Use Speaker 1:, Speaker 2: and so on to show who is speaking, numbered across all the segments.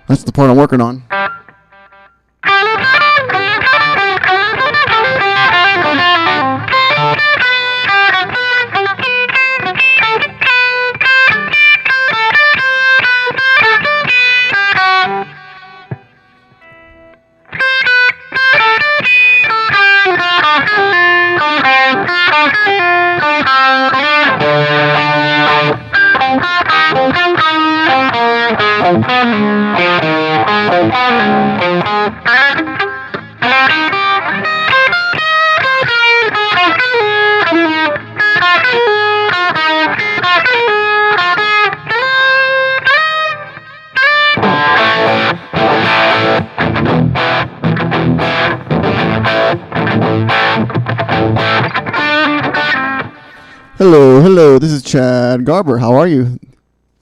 Speaker 1: That's the part I'm working on. Hello, this is Chad Garber. How are you?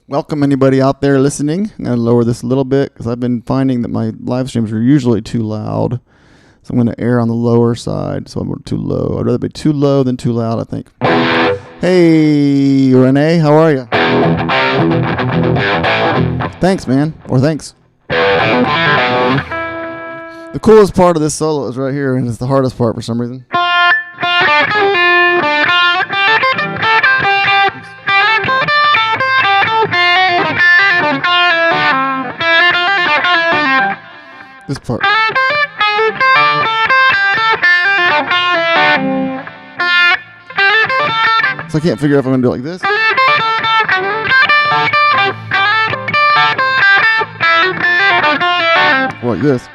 Speaker 1: Welcome anybody out there listening. I'm going to lower this a little bit because I've been finding that my live streams are usually too loud. So I'm going to err on the lower side, so I'm too low. I'd rather be too low than too loud, I think. Hey, Renee, how are you? Thanks, man. Or thanks. The coolest part of this solo is right here, and it's the hardest part for some reason. This part. So I can't figure out if I'm going to do it like this. Or like this.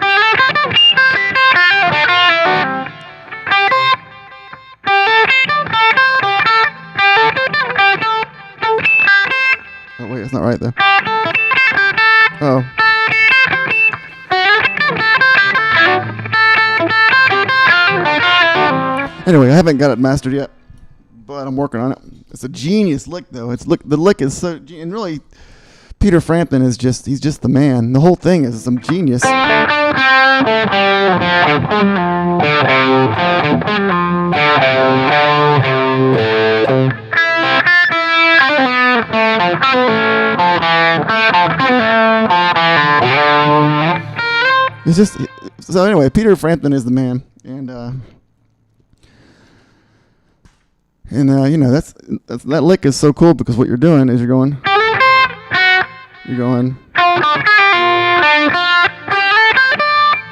Speaker 1: Oh, wait, that's not right there. Oh. Anyway, I haven't got it mastered yet, but I'm working on it. It's a genius lick, though. The lick is so, and really, Peter Frampton is he's just the man. The whole thing is some genius. It's just, so anyway, Peter Frampton is the man, and you know, that lick is so cool because what you're doing is you're going,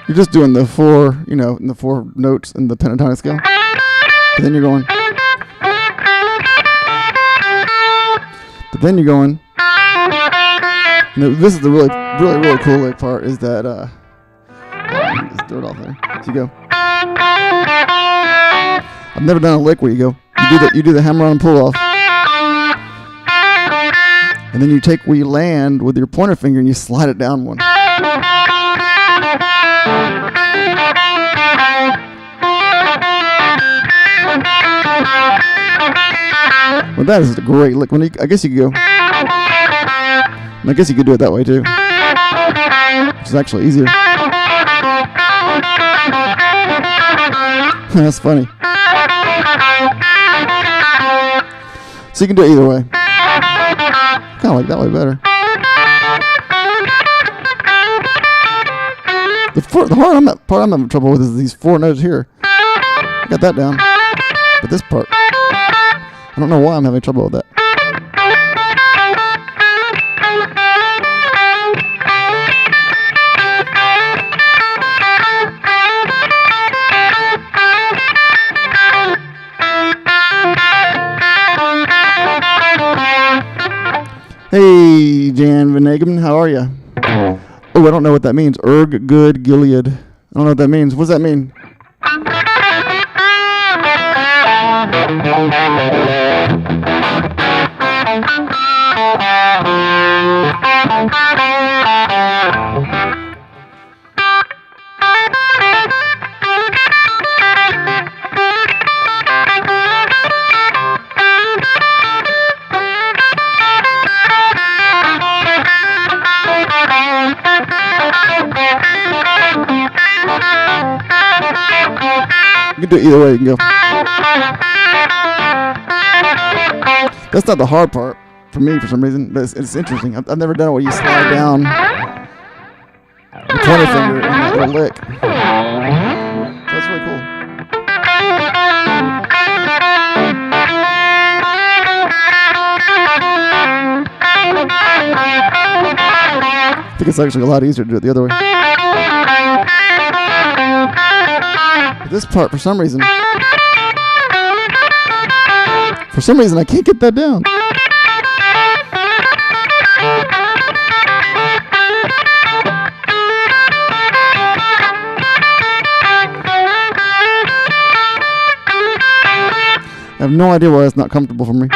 Speaker 1: you're just doing the four, you know, the four notes in the pentatonic scale, but then you're going, you know, this is the really cool lick part is that, let's throw it off there. So you go, I've never done a lick where you go, you do the hammer on and pull off. And then you take where you land with your pointer finger and you slide it down one. Well, that is a great lick. I guess you could go. I guess you could do it that way too. Which is actually easier. That's funny. So you can do it either way. Kind of like that way better. The part I'm having trouble with is these four notes here. I got that down. But this part, I don't know why I'm having trouble with that. Hey, Jan Venegum, how are you? Oh, I don't know what that means. Erg, good, Gilead. I don't know what that means. What does that mean? You can do it either way. You can go. That's not the hard part for me for some reason, but it's interesting. I've never done it where you slide down the pointer finger in that little lick. So that's really cool. I think it's actually a lot easier to do it the other way. But this part, for some reason, I can't get that down. I have no idea why it's not comfortable for me.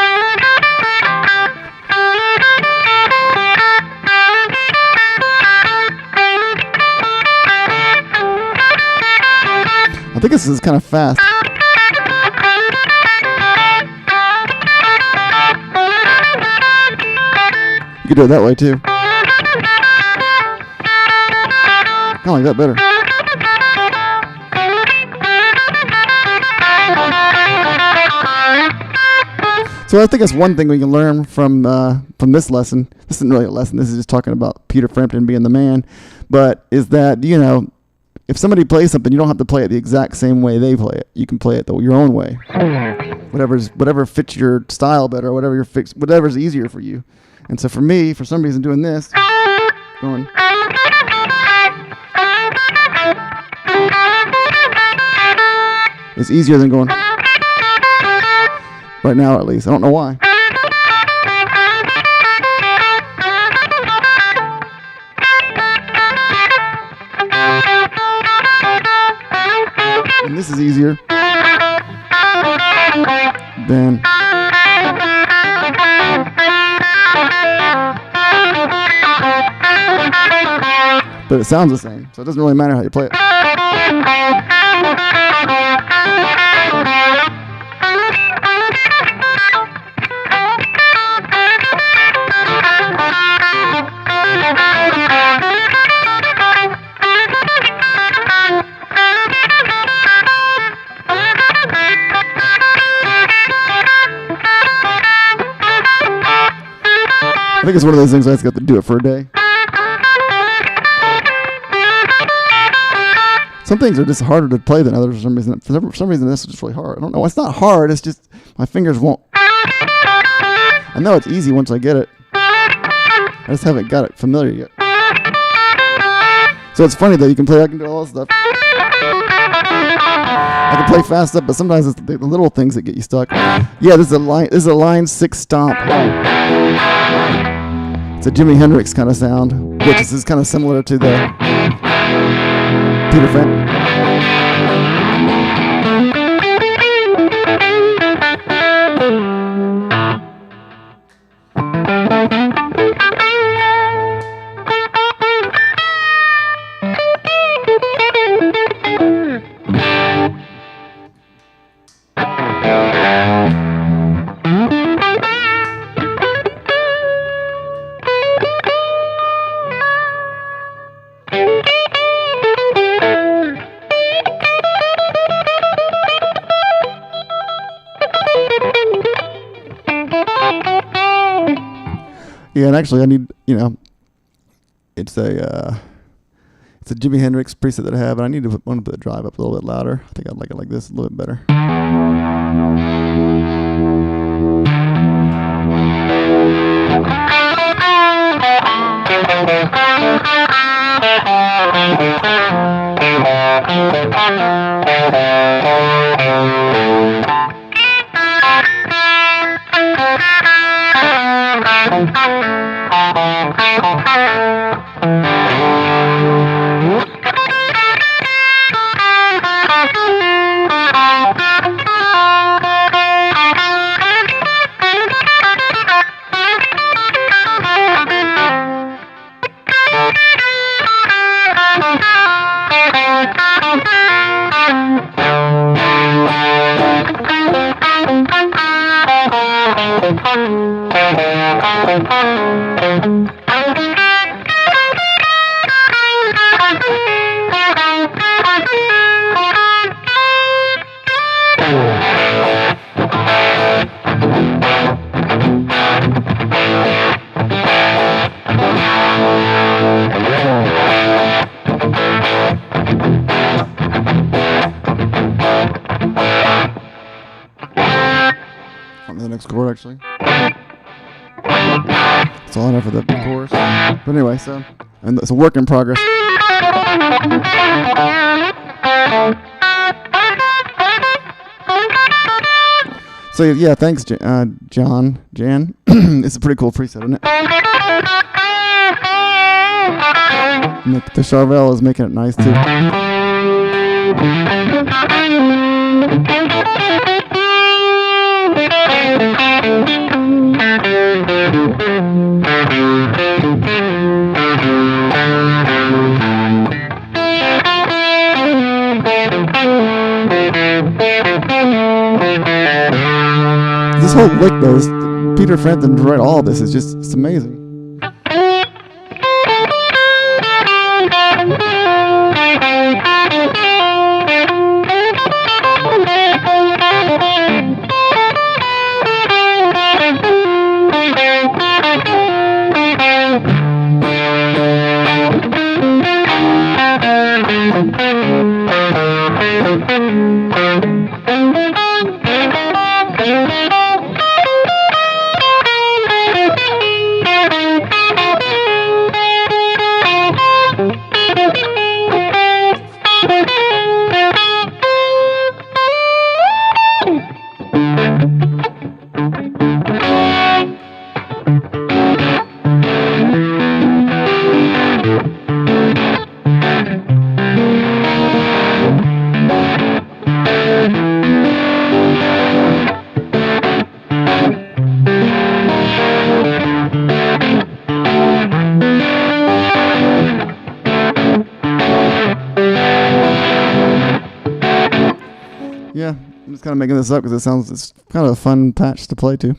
Speaker 1: I think this is kind of fast. You could do it that way too. Kind of like that better. So I think that's one thing we can learn from this lesson. This isn't really a lesson. This is just talking about Peter Frampton being the man. But is that, you know, if somebody plays something, you don't have to play it the exact same way they play it. You can play it your own way. Whatever fits your style better, whatever's easier for you. And so for me, for some reason, doing this, going. It's easier than going. Right now, at least. I don't know why. And this is easier than. But it sounds the same, so it doesn't really matter how you play it. I think it's one of those things I just got to do it for a day. Some things are just harder to play than others for some reason. For some reason, this is just really hard. I don't know. It's not hard. It's just my fingers won't. I know it's easy once I get it. I just haven't got it familiar yet. So it's funny that you can play. I can do all this stuff. I can play fast up, but sometimes it's the little things that get you stuck. Yeah, this is a line 6 stomp. It's a Jimi Hendrix kind of sound, which is kind of similar to the Peter Frampton. Yeah, and actually, I need, it's a Jimi Hendrix preset that I have, and I need to put the drive up a little bit louder. I think I'd like it like this a little bit better. Oops, chord actually. That's all I know for the chorus. But anyway, and it's a work in progress. So yeah, thanks, Jan. It's a pretty cool preset, isn't it? The Charvel is making it nice too. This whole lick, though, Peter Frampton wrote all of this. It's amazing. Yeah, I'm just kind of making this up because it's kind of a fun patch to play to.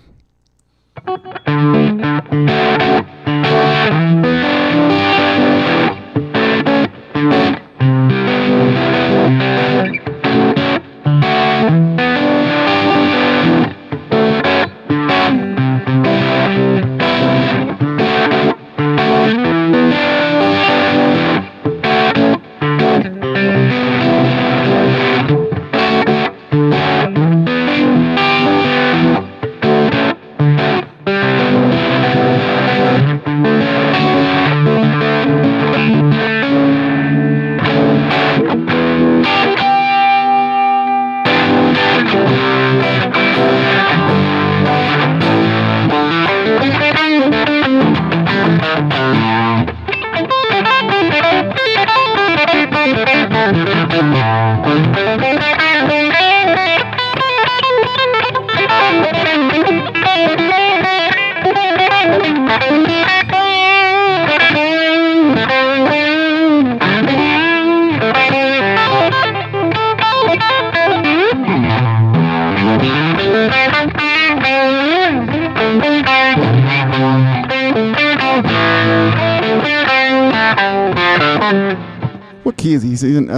Speaker 1: What key is he? He's in, I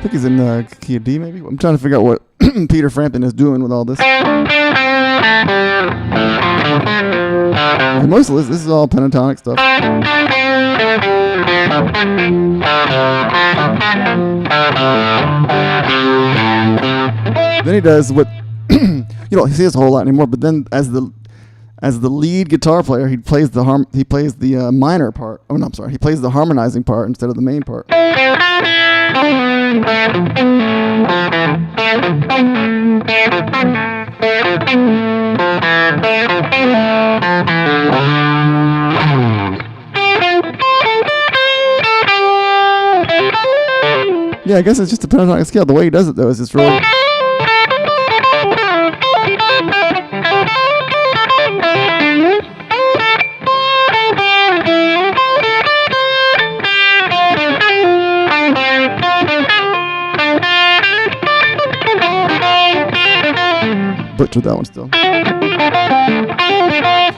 Speaker 1: think he's in key of D, maybe? I'm trying to figure out what Peter Frampton is doing with all this. And most of this is all pentatonic stuff. Then he does what you don't see this a whole lot anymore. But then, as the lead guitar player, he plays the minor part. Oh no, I'm sorry. He plays the harmonizing part instead of the main part. Yeah, I guess it's just a pentatonic scale. The way he does it, though, is just really... Butchered that one still.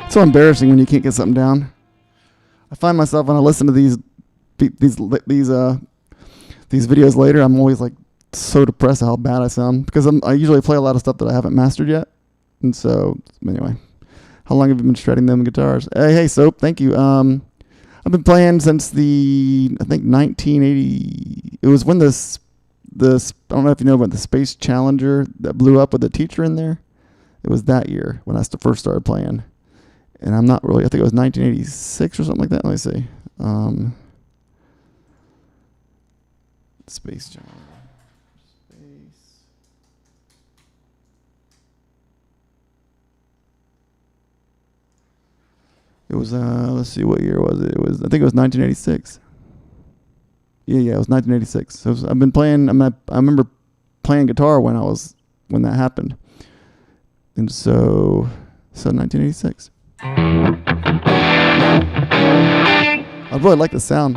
Speaker 1: It's so embarrassing when you can't get something down. I find myself when I listen to these videos later, I'm always like so depressed at how bad I sound because I usually play a lot of stuff that I haven't mastered yet. And so anyway, how long have you been shredding them guitars? Hey Soap, thank you. I've been playing since I think 1980. It was when this I don't know if you know about the Space Challenger that blew up with a teacher in there. It was that year when I first started playing. And I'm not really, I think it was 1986 or something like that. Let me see. Space Challenger. It was, let's see, what year was it? I think it was 1986. Yeah, it was 1986. So I've been playing, I remember playing guitar when that happened. And so 1986. I really like the sound.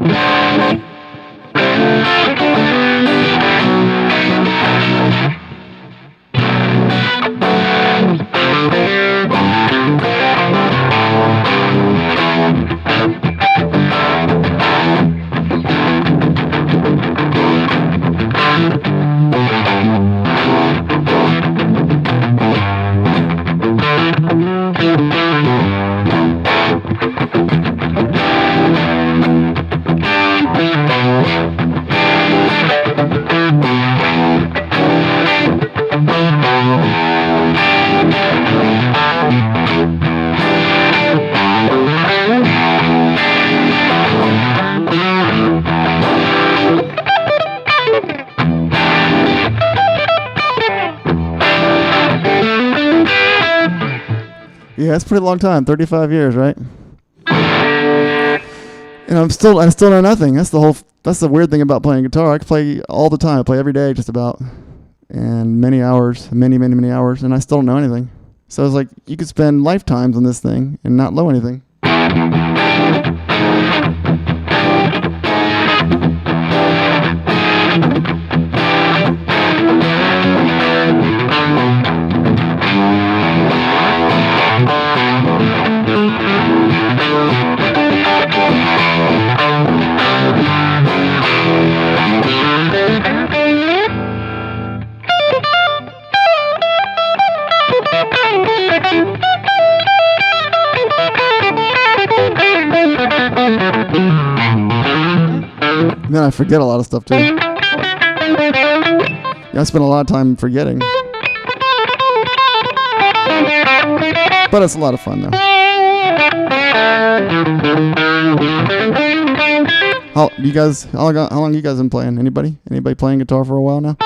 Speaker 1: Yeah, that's a pretty long time, 35 years, right? And I still know nothing. That's the weird thing about playing guitar. I can play all the time. I play every day just about, and many hours, many hours, and I still don't know anything. So it's like you could spend lifetimes on this thing and not know anything. And then I forget a lot of stuff too. Yeah, I spend a lot of time forgetting. But it's a lot of fun though. How long you guys been playing? Anybody playing guitar for a while now?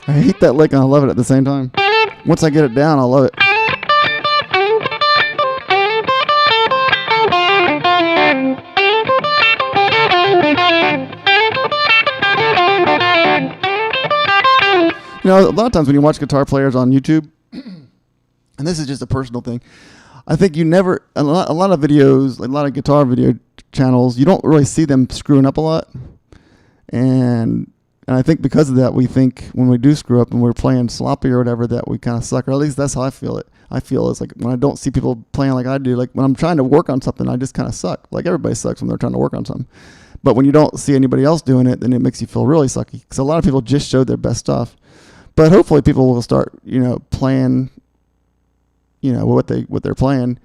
Speaker 1: I hate that lick and I love it at the same time. Once I get it down, I'll love it. You know, a lot of times when you watch guitar players on YouTube, and this is just a personal thing, I think a lot of videos, a lot of guitar video channels, you don't really see them screwing up a lot. And I think because of that, we think when we do screw up and we're playing sloppy or whatever, that we kind of suck. Or at least that's how I feel it. I feel it's like when I don't see people playing like I do, like when I'm trying to work on something, I just kind of suck. Like everybody sucks when they're trying to work on something. But when you don't see anybody else doing it, then it makes you feel really sucky. Because a lot of people just showed their best stuff. But hopefully people will start, playing, what they're playing,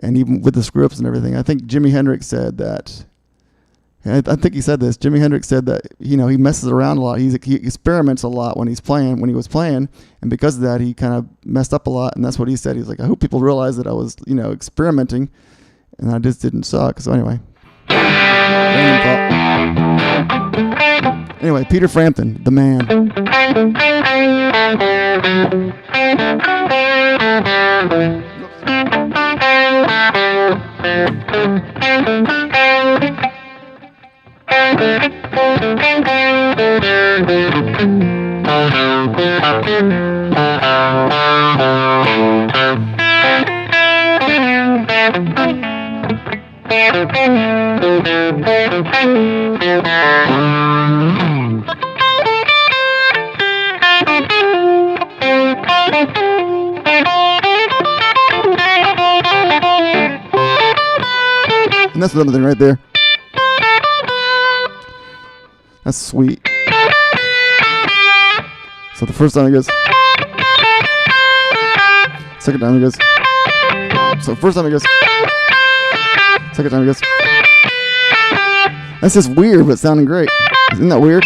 Speaker 1: and even with the screw ups and everything. I think Jimi Hendrix said that. I think he said this. Jimi Hendrix said that he messes around a lot. He experiments a lot when he was playing, and because of that, he kind of messed up a lot. And that's what he said. He's like, I hope people realize that I was experimenting, and I just didn't suck. So anyway, Peter Frampton, the man. And that's another thing right there. That's sweet. So the first time it goes. Second time it goes. So first time it goes. Second time it goes. That's just weird, but sounding great. Isn't that weird?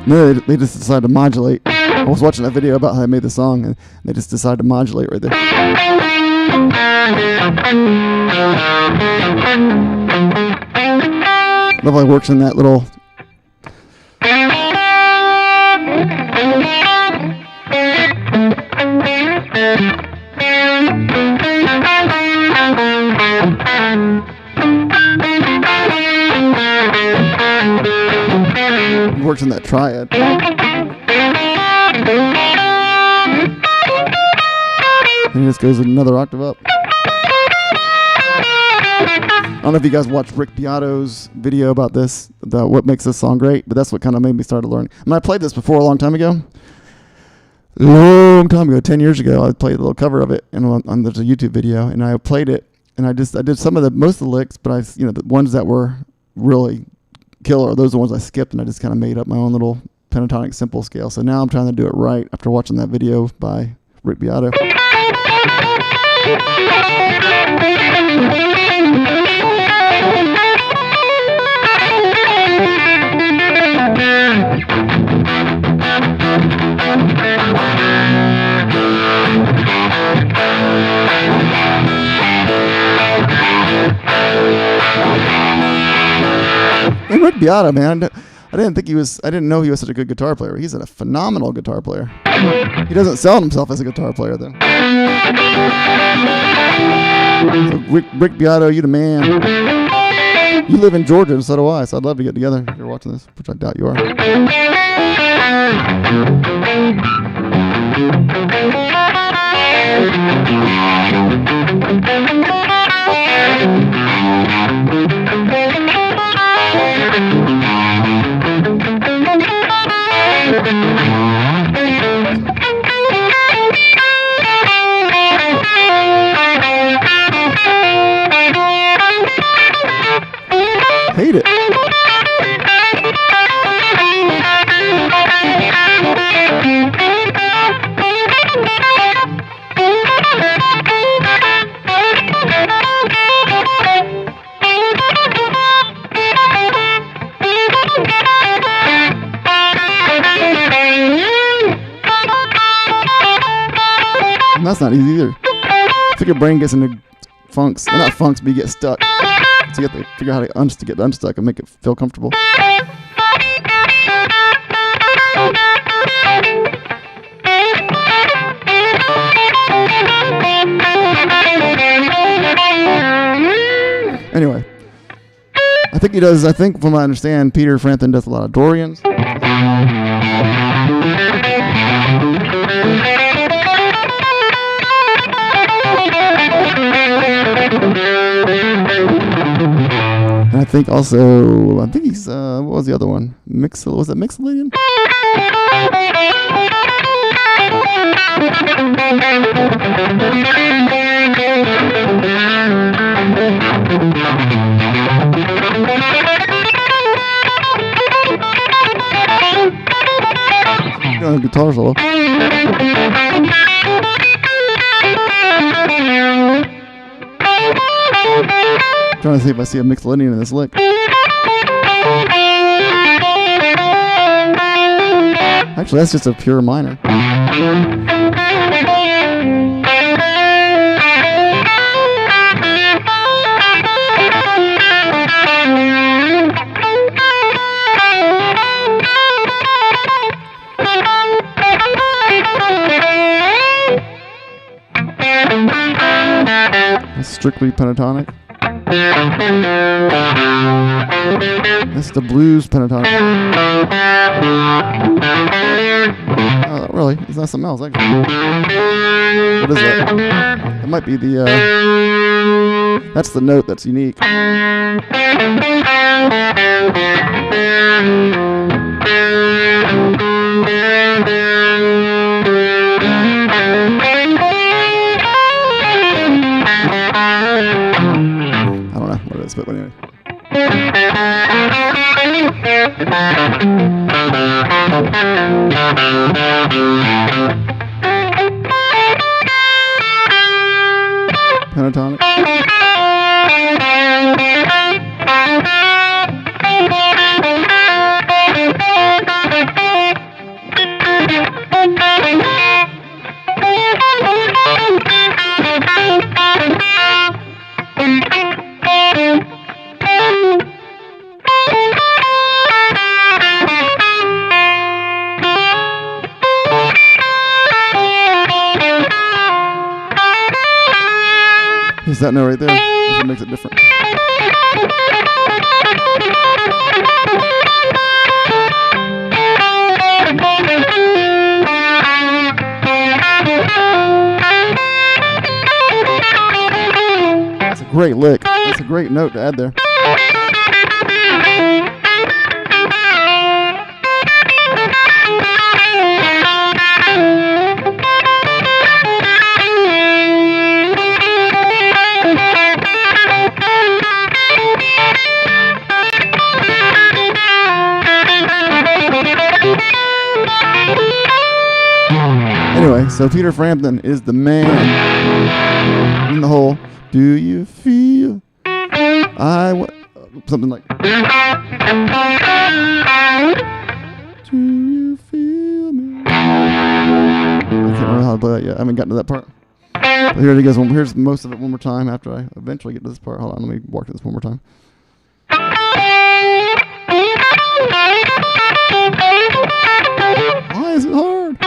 Speaker 1: No, they just decided to modulate. I was watching that video about how they made the song, and they just decided to modulate right there. Love how it works in that little. It works in that triad. And it just goes another octave up. I don't know if you guys watched Rick Beato's video about this, about what makes this song great, but that's what kind of made me start learning. I mean, I played this before a long time ago. 10 years ago, I played a little cover of it, and there's a YouTube video, and I played it, and I did most of the licks, but the ones that were really killer, those are the ones I skipped, and I just kind of made up my own little pentatonic simple scale. So now I'm trying to do it right after watching that video by Rick Beato. And Rick Beato, man, I didn't know he was such a good guitar player. He's a phenomenal guitar player. He doesn't sell himself as a guitar player, though. So Rick Beato, you the man. You live in Georgia, and so do I, so I'd love to get together if you're watching this, which I doubt you are. Hate it. And that's not easy either. I think your brain gets into funks. Well, not funks, but you get stuck. So you have to figure out how to get unstuck and make it feel comfortable. Anyway, I think from what I understand, Peter Frampton does a lot of Dorians. And I think he's, what was the other one? Was it Mixolydian? Guitar solo. Trying to see if I see a Mixolydian in this lick. Actually, that's just a pure minor. It's strictly pentatonic. That's the blues pentatonic. Oh, really? It's not something else, actually. What is that? It might be the, that's the note that's unique. I don't know what it is, but anyway. Pentatonic. Is that note right there? That's what makes it different. That's a great lick. That's a great note to add there. Anyway, so Peter Frampton is the man in the whole "Do you feel something like "Do you feel me?" I can't remember how to play that yet. I haven't gotten to that part. But here it goes. Here's most of it one more time after I eventually get to this part. Hold on, let me walk to this one more time. Why is it hard?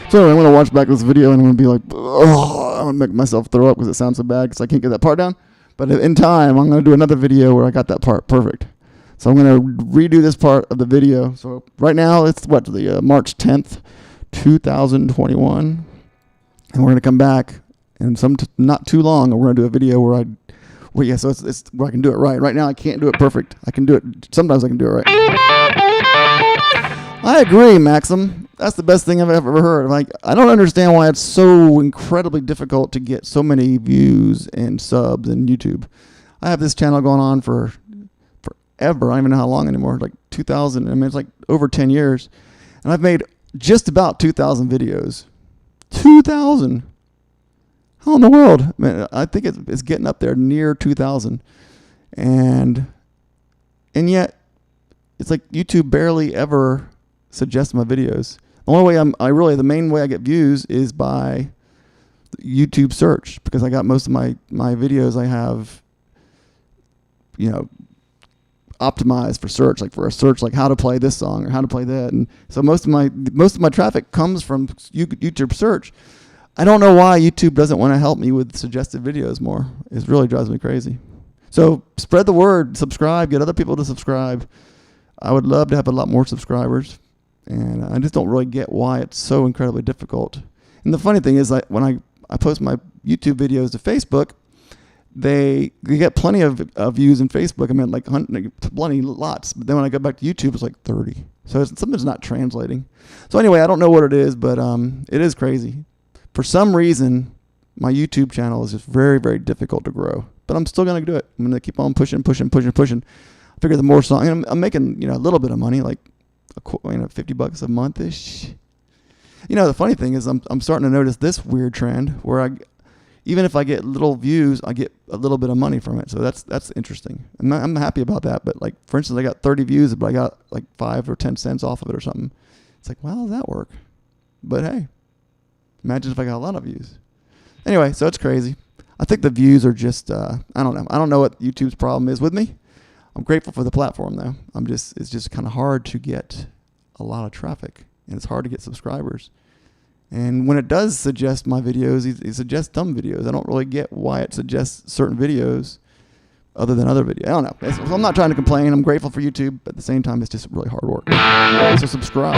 Speaker 1: So anyway, I'm going to watch back this video and I'm going to be like, oh, I'm going to make myself throw up because it sounds so bad because I can't get that part down. But in time, I'm going to do another video where I got that part perfect. So I'm going to redo this part of the video. So right now, it's the March 10th, 2021. And we're going to come back and not too long, we're going to do a video where so it's where I can do it right. Right now, I can't do it perfect. I can do it, sometimes I can do it right. I agree, Maxim. That's the best thing I've ever heard. Like, I don't understand why it's so incredibly difficult to get so many views and subs in YouTube. I have this channel going on for forever. I don't even know how long anymore. Like 2000. I mean, it's like over 10 years. And I've made just about 2,000 videos. 2,000. How in the world? Man, I think it's getting up there near 2,000. And yet, it's like YouTube barely ever suggests my videos. The only way the main way I get views is by YouTube search, because I got most of my videos I have, optimized for search, like for a search, like how to play this song or how to play that. And so most of my traffic comes from YouTube search. I don't know why YouTube doesn't want to help me with suggested videos more. It really drives me crazy. So spread the word, subscribe, get other people to subscribe. I would love to have a lot more subscribers. And I just don't really get why it's so incredibly difficult. And the funny thing is, when I post my YouTube videos to Facebook, they get plenty of views in Facebook. I mean, like plenty, lots. But then when I go back to YouTube, it's like 30. So something's not translating. So anyway, I don't know what it is, but it is crazy. For some reason, my YouTube channel is just very, very difficult to grow. But I'm still going to do it. I'm going to keep on pushing. I figure the more songs, I'm making a little bit of money, like $50 a month-ish. The funny thing is I'm starting to notice this weird trend where even if I get little views, I get a little bit of money from it. So that's interesting. I'm happy about that. But like, for instance, I got 30 views, but I got like 5 or 10 cents off of it or something. It's like, well, how does that work? But hey, Imagine if I got a lot of views. Anyway, so it's crazy. I think the views are just, I don't know. I don't know what YouTube's problem is with me. I'm grateful for the platform, though. It's just kind of hard to get a lot of traffic, and it's hard to get subscribers. And when it does suggest my videos, it suggests dumb videos. I don't really get why it suggests certain videos other than other videos. I don't know. So I'm not trying to complain. I'm grateful for YouTube, but at the same time, it's just really hard work. So subscribe.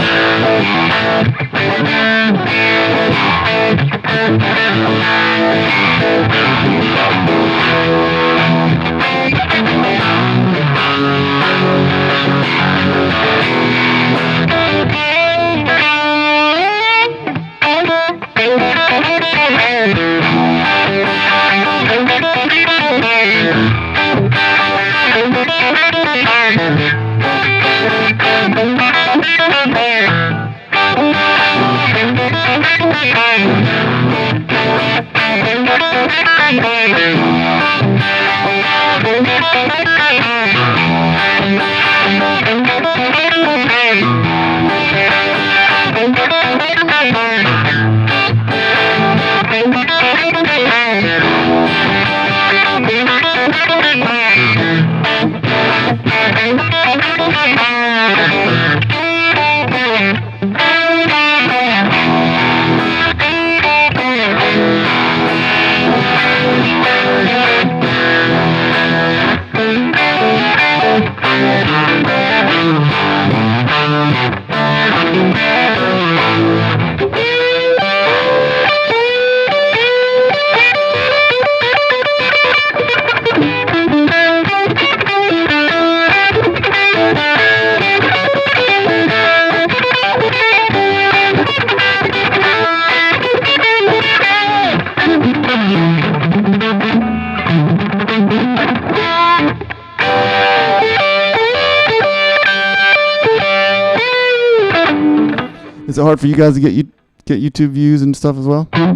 Speaker 1: Is it hard for you guys to get YouTube views and stuff as well? I'm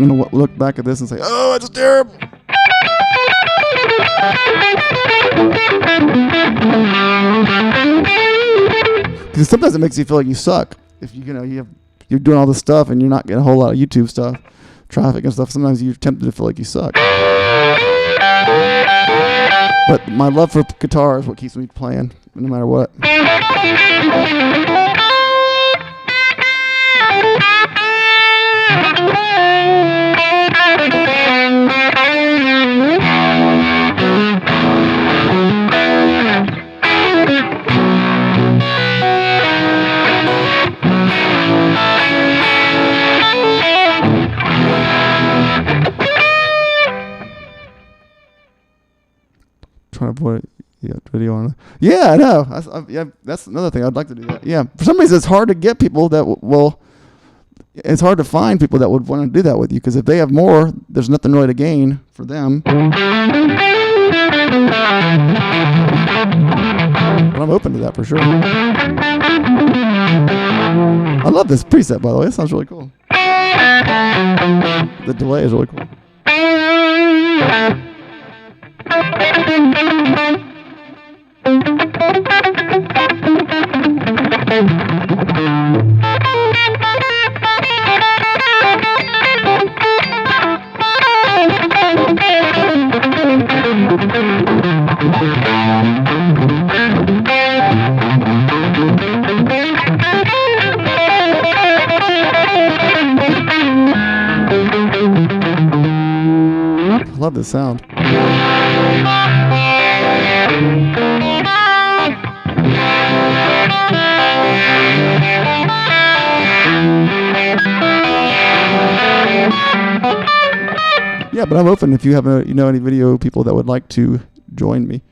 Speaker 1: going to look back at this and say, oh, it's terrible. Because sometimes it makes you feel like you suck. If you're doing all this stuff and you're not getting a whole lot of YouTube stuff, traffic and stuff, sometimes you're tempted to feel like you suck. But my love for guitar is what keeps me playing, no matter what. Trying to put video on. Yeah, I know. That's another thing. I'd like to do that. Yeah, for some reason it's hard to get people that will. It's hard to find people that would want to do that with you, because if they have more, there's nothing really to gain for them. But I'm open to that for sure. I love this preset, by the way. It sounds really cool. The delay is really cool. I love this sound. Yeah, but I'm open if you have any video people that would like to join me.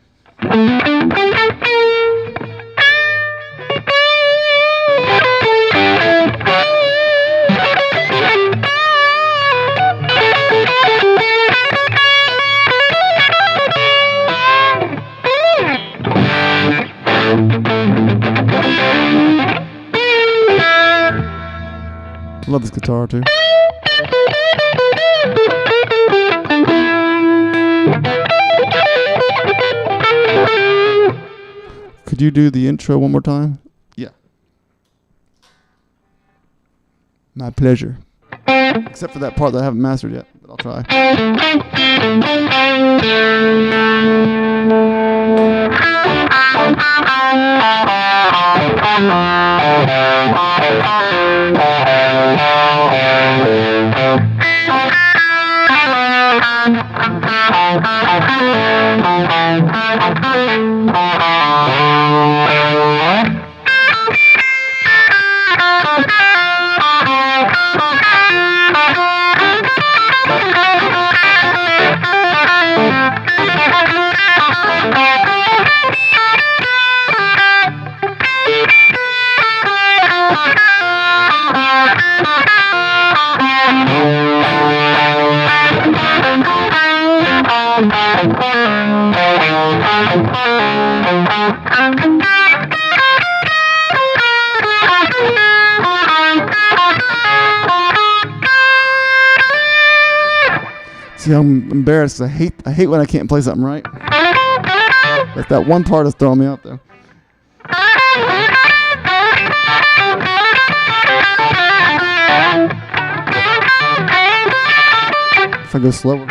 Speaker 1: I love this guitar too. Could you do the intro one more time? Yeah. My pleasure. Except for that part that I haven't mastered yet, but I'll try. See, I'm embarrassed. I hate when I can't play something right. Like that one part is throwing me out though. If I go slower.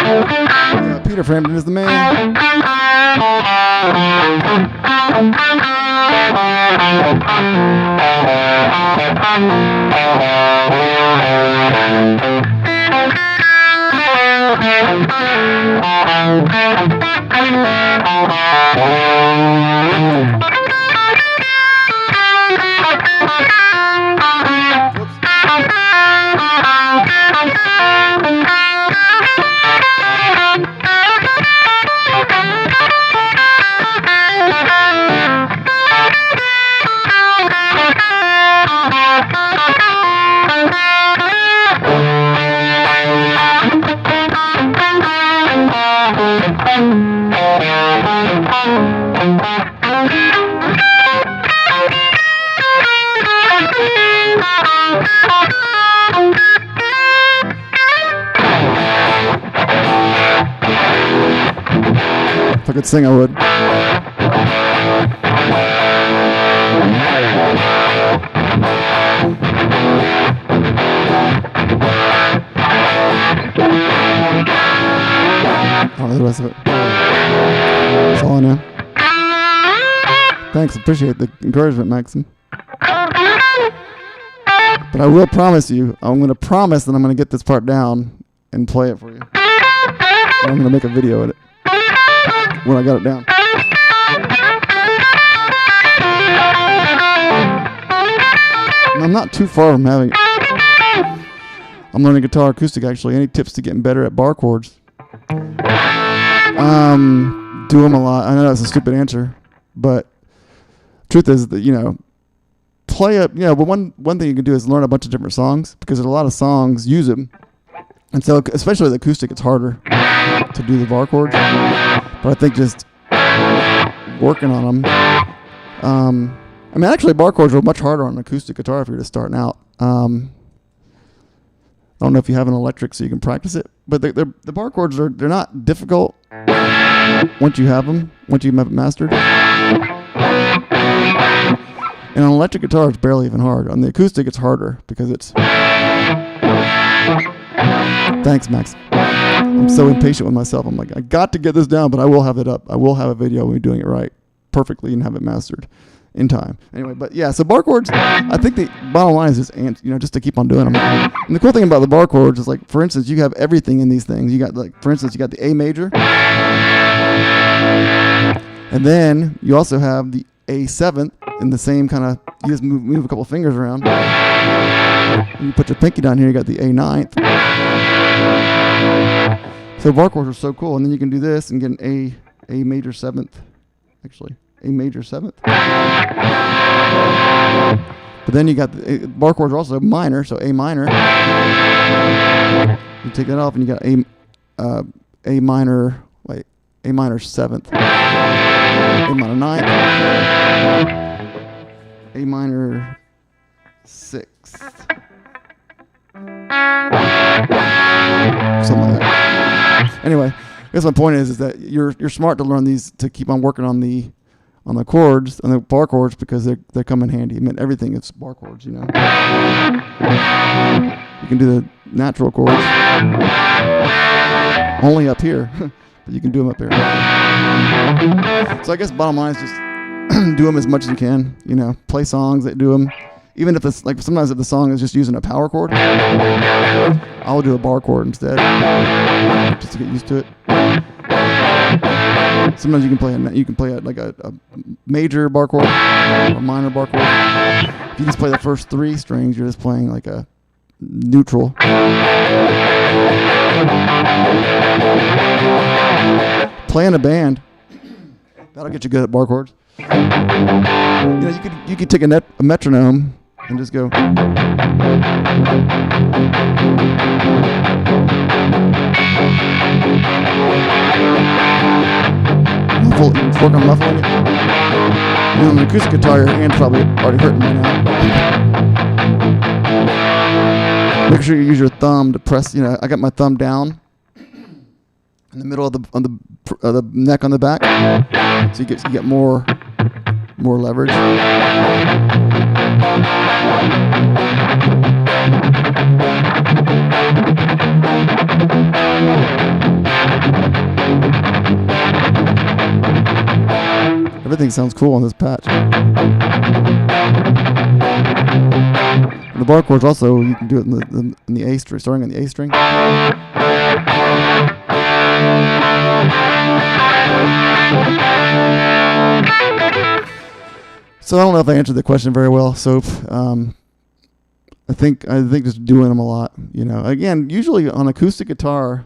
Speaker 1: Yeah, Peter Frampton is the man. If I could sing, I would. I don't know the rest of it. That's all I know. Thanks, appreciate the encouragement, Maxim. But I will promise you, I'm going to promise that I'm going to get this part down and play it for you. And I'm going to make a video of it when I got it down. And I'm not too far from having it. I'm learning guitar acoustic, actually. Any tips to getting better at bar chords? Do them a lot. I know that's a stupid answer, but truth is that, you know, play up. Yeah, but one thing you can do is learn a bunch of different songs, because there's a lot of songs use them, and so especially the acoustic, it's harder to do the bar chords. But I think just working on them. I mean, actually, bar chords are much harder on an acoustic guitar if you're just starting out. I don't know if you have an electric so you can practice it, but the bar chords they're not difficult once you have them mastered. And on an electric guitar, it's barely even hard. On the acoustic, it's harder because it's... Thanks, Max. I'm so impatient with myself. I'm like, I got to get this down, but I will have it up. I will have a video of me doing it right perfectly and have it mastered in time. Anyway, but yeah, so bar chords, I think the bottom line is just, just to keep on doing them. And the cool thing about the bar chords is, like, for instance, you have everything in these things. You got, like, for instance, you got the A major. And then you also have the A7 in the same kind of, you just move a couple of fingers around. And you put your pinky down here, you got the A9th. So bar chords are so cool. And then you can do this and get an A major 7th, actually. A major 7th. But then you got the bar chords are also minor, so A minor. You take that off and you got A minor 7th. A minor 9th. A minor 6. Something like that. Anyway, I guess my point is that you're smart to learn these, to keep on working on the chords, on the bar chords, because they come in handy. I mean, everything is bar chords, you know. You can do the natural chords only up here, but you can do them up here. So I guess bottom line is just do them as much as you can. You know, play songs that do them. Even if it's like sometimes if the song is just using a power chord, I'll do a bar chord instead, just to get used to it. Sometimes you can play like a major bar chord or a minor bar chord. If you just play the first 3 strings, you're just playing like a neutral. Play in a band, that'll get you good at bar chords. You know, you could take a metronome and just go. Work on muffling it. And on the acoustic guitar, your hand's probably already hurting by now. Make sure you use your thumb to press. You know, I got my thumb down in the middle of the neck on the back, so you get more leverage. Everything sounds cool on this patch. The bar chords also, you can do it in the A string, starting on the A string. So I don't know if I answered the question very well, Soap. I think just doing them a lot. You know, again, usually on acoustic guitar,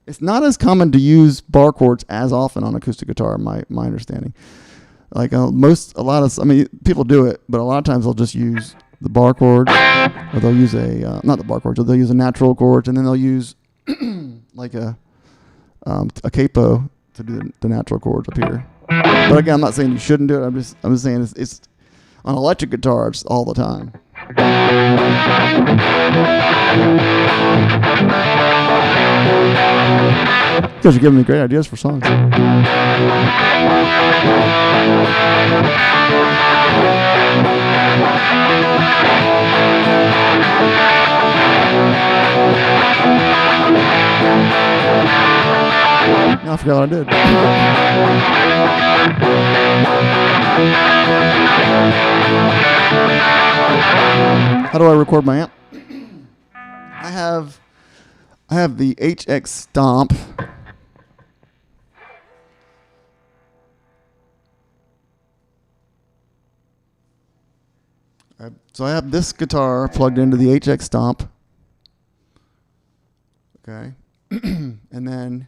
Speaker 1: it's not as common to use bar chords as often on acoustic guitar. My understanding, like people do it, but a lot of times they'll just use the bar chords, or they'll use not the bar chords, or they'll use a natural chords, and then they'll use like a capo to do the natural chords up here. But again, I'm not saying you shouldn't do it. I'm just saying it's on electric guitar, it's all the time. You guys are giving me great ideas for songs. I forgot what I did. How do I record my amp? I have the HX Stomp. So I have this guitar plugged into the HX Stomp. Okay. And then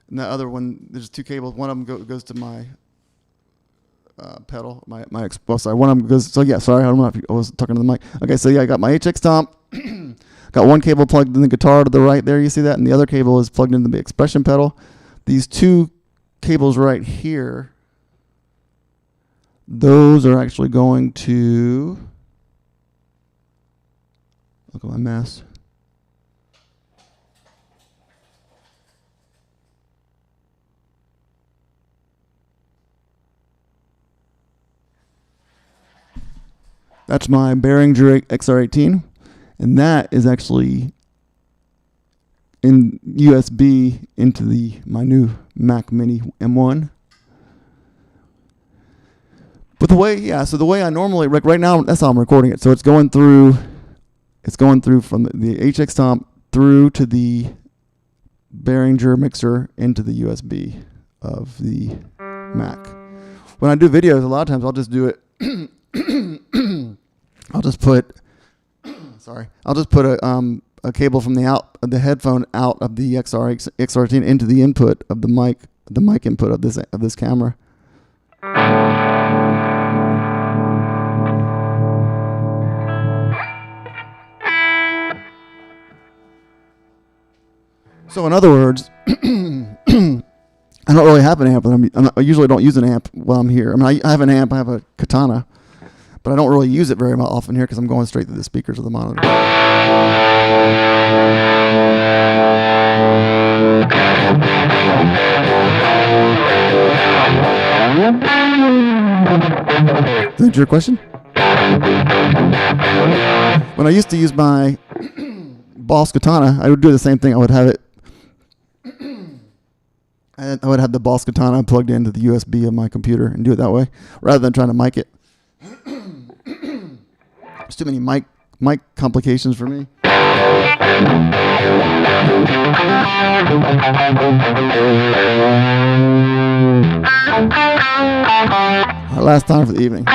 Speaker 1: the other one, there's 2 cables. One of them goes to my pedal, my side. One of them goes. So yeah, sorry, I don't know if I was talking to the mic. Okay, so yeah, I got my HX Stomp. Got one cable plugged in the guitar to the right there. You see that, and the other cable is plugged into the expression pedal. These 2 cables right here, those are actually going to. Look at my mess. That's my Behringer XR18, and that is actually in USB into my new Mac Mini M1. But the way I normally, right now, that's how I'm recording it. So it's going through from the HX Stomp through to the Behringer mixer into the USB of the Mac. When I do videos, a lot of times I'll just do it. I'll just put a cable from the headphone out of the XR18 into the input of the mic input of this camera. So in other words, I don't really have an amp. I usually don't use an amp while I'm here. I mean, I have an amp. I have a Katana. but I don't really use it very often here because I'm going straight through the speakers of the monitor. Is that your question? When I used to use my Boss Katana, I would do the same thing. I would have it. I would have the Boss Katana plugged into the USB of my computer and do it that way, rather than trying to mic it. There's too many mic complications for me. Our last time for the evening.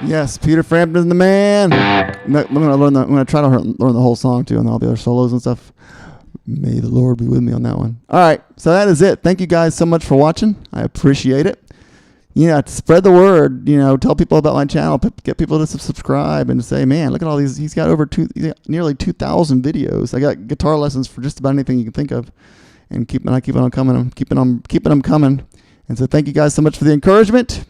Speaker 1: Yes, Peter Frampton, the man. I'm gonna try to learn the whole song too, and all the other solos and stuff. May the Lord be with me on that one. All right, so that is it. Thank you guys so much for watching. I appreciate it. Spread the word. Tell people about my channel. Get people to subscribe and say, man, look at all these. He's got nearly 2,000 videos. I got guitar lessons for just about anything you can think of, and I keep on coming. I'm keeping them coming. And so thank you guys so much for the encouragement.